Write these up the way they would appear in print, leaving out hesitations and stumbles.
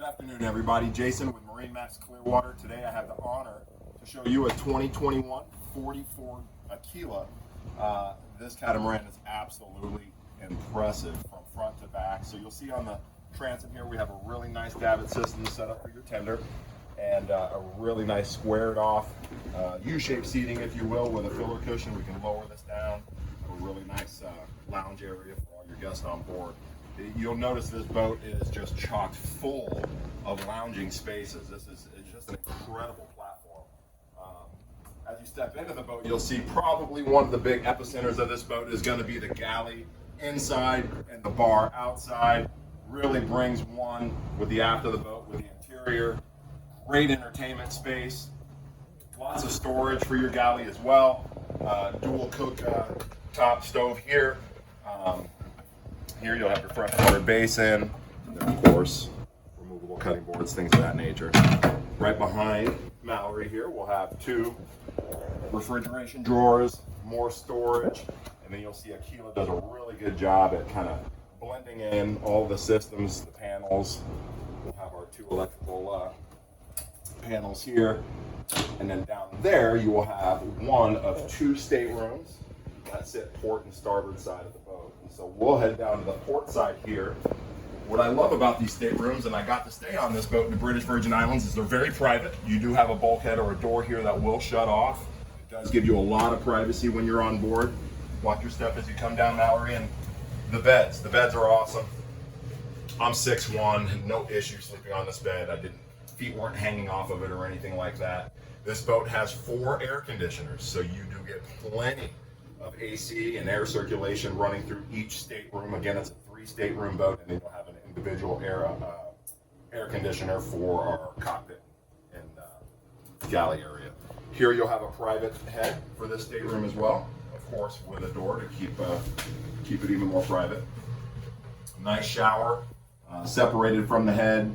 afternoon, everybody. Jason with MarineMax Clearwater. Today I have the honor to show you a 2021 44 Aquila. This catamaran is absolutely impressive from front to back. So you'll see on the transom here we have a really nice davit system set up for your tender, and a really nice squared off U-shaped seating, if you will, with a filler cushion. We can lower this down. A really nice lounge area for all your guests on board. You'll notice this boat is just chock full of lounging spaces. It's just an incredible platform. As you step into the boat, you'll see probably one of the big epicenters of this boat is going to be the galley inside and the bar outside. Really brings one with the aft of the boat, with the interior. Great entertainment space. Lots of storage for your galley as well. Dual cook top stove here. Here you'll have your freshwater basin, and then of course removable cutting boards, things of that nature. Right behind Mallory here we'll have two refrigeration drawers, more storage, and then you'll see Aquila does a really good job at kind of blending in all the systems, the panels. We'll have our two electrical panels here, and then down there you will have one of two staterooms that sit port and starboard side of the boat. And so we'll head down to the port side here. What I love about these staterooms, and I got to stay on this boat in the British Virgin Islands, is they're very private. You do have a bulkhead or a door here that will shut off. It does give you a lot of privacy when you're on board. Watch your step as you come down, Mallory. And the beds are awesome. I'm 6'1", no issue sleeping on this bed. Feet weren't hanging off of it or anything like that. This boat has 4 air conditioners, so you do get plenty of AC and air circulation running through each stateroom. Again, it's a 3-stateroom boat, and then you'll have an individual air conditioner for our cockpit and galley area. Here you'll have a private head for this stateroom as well, of course, with a door to keep it even more private. Nice shower, separated from the head,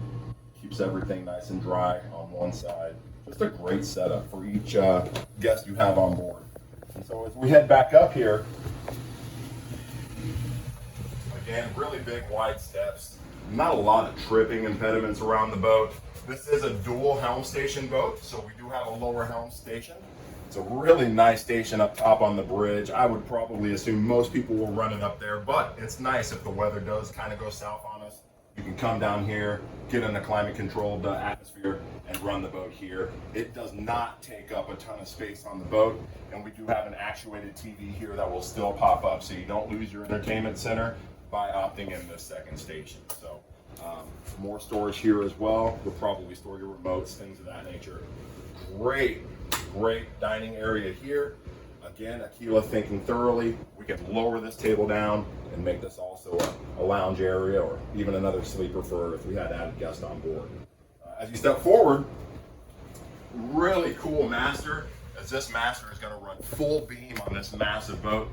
keeps everything nice and dry on one side. Just a great setup for each guest you have on board. And so as we head back up here, again, really big wide steps. Not a lot of tripping impediments around the boat. This is a dual helm station boat, so we do have a lower helm station. It's a really nice station up top on the bridge. I would probably assume most people will run it up there, but it's nice if the weather does kind of go south on us. You can come down here, get in a climate controlled atmosphere, and run the boat here. It does not take up a ton of space on the boat, and we do have an actuated TV here that will still pop up, so you don't lose your entertainment center by opting in this second station. So more storage here as well. You'll probably store your remotes, things of that nature. Great dining area here. Again, Aquila thinking thoroughly. We can lower this table down and make this also a lounge area, or even another sleeper for if we had added guests on board. As you step forward, really cool master, as this master is going to run full beam on this massive boat.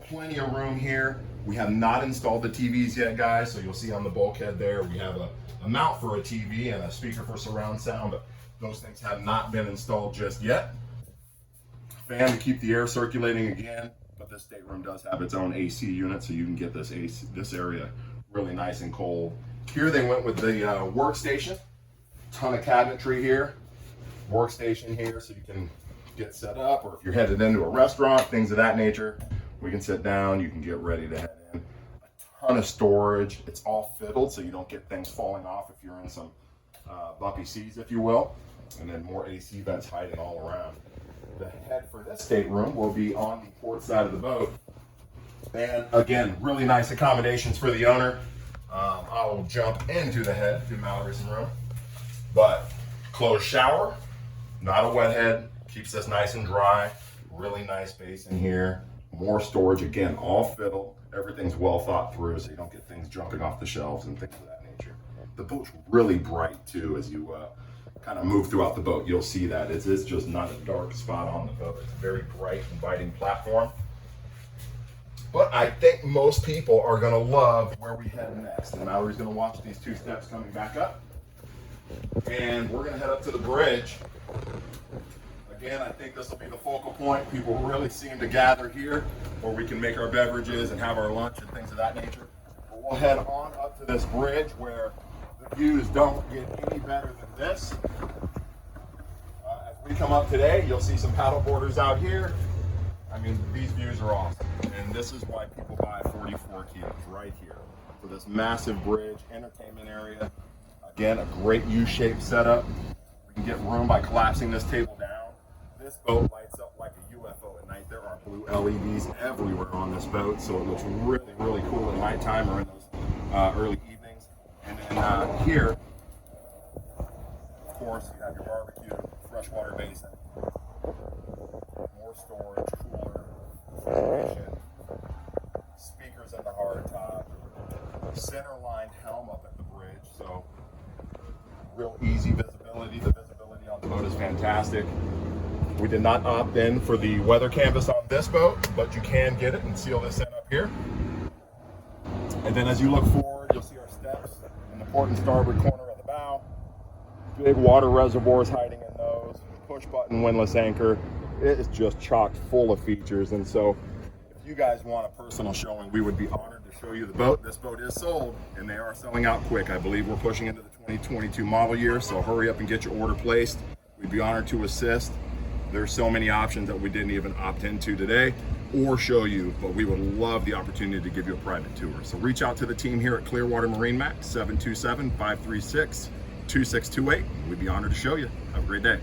Plenty of room here. We have not installed the TVs yet, guys, so you'll see on the bulkhead there we have a mount for a TV and a speaker for surround sound, but those things have not been installed just yet. Fan to keep the air circulating again, but this stateroom does have its own AC unit, so you can get this area really nice and cold. Here they went with the workstation. Ton of cabinetry here. Workstation here, so you can get set up, or if you're headed into a restaurant, things of that nature, we can sit down, you can get ready to head in. A ton of storage. It's all fiddled, so you don't get things falling off if you're in some bumpy seas, if you will. And then more AC vents hiding all around. The head for this stateroom will be on the port side of the boat. And again, really nice accommodations for the owner. I will jump into the head to Mallory's room. But closed shower, not a wet head, keeps this nice and dry. Really nice space in here. More storage, again, all fiddle. Everything's well thought through, so you don't get things jumping off the shelves and things of that nature. The boat's really bright too. As you kind of move throughout the boat, you'll see that it's just not a dark spot on the boat. It's a very bright, inviting platform. But I think most people are going to love where we head next. And Mallory's going to watch these 2 steps coming back up. And we're going to head up to the bridge. Again, I think this will be the focal point. People really seem to gather here where we can make our beverages and have our lunch and things of that nature. But we'll head on up to this bridge where The views don't get any better than this. As we come up today, you'll see some paddle boarders out here. I mean, these views are awesome. And this is why people buy 44 kilos right here. For this massive bridge, entertainment area. Again, a great U-shaped setup. We can get room by collapsing this table down. This boat lights up like a UFO at night. There are blue LEDs everywhere on this boat, so it looks really, really cool at nighttime or in those early evenings. And then here, of course, you have your barbecue, freshwater basin, more storage, cooler, refrigeration, speakers in the hard top, center-line helm up at the bridge, so real easy visibility. The visibility on the boat is fantastic. We did not opt in for the weather canvas on this boat, but you can get it and seal this in up here. And then as you look forward, you'll see our steps in the port and starboard corner of the bow. Big water reservoirs hiding in those. Push button windlass anchor. It is just chocked full of features. And so if you guys want a personal showing, we would be honored to show you the boat. This boat is sold and they are selling out quick. I believe we're pushing into the 2022 model year, so hurry up and get your order placed. We'd be honored to assist. There's so many options that we didn't even opt into today or show you, but we would love the opportunity to give you a private tour. So reach out to the team here at Clearwater MarineMax, 727-536-2628. We'd be honored to show you. Have a great day.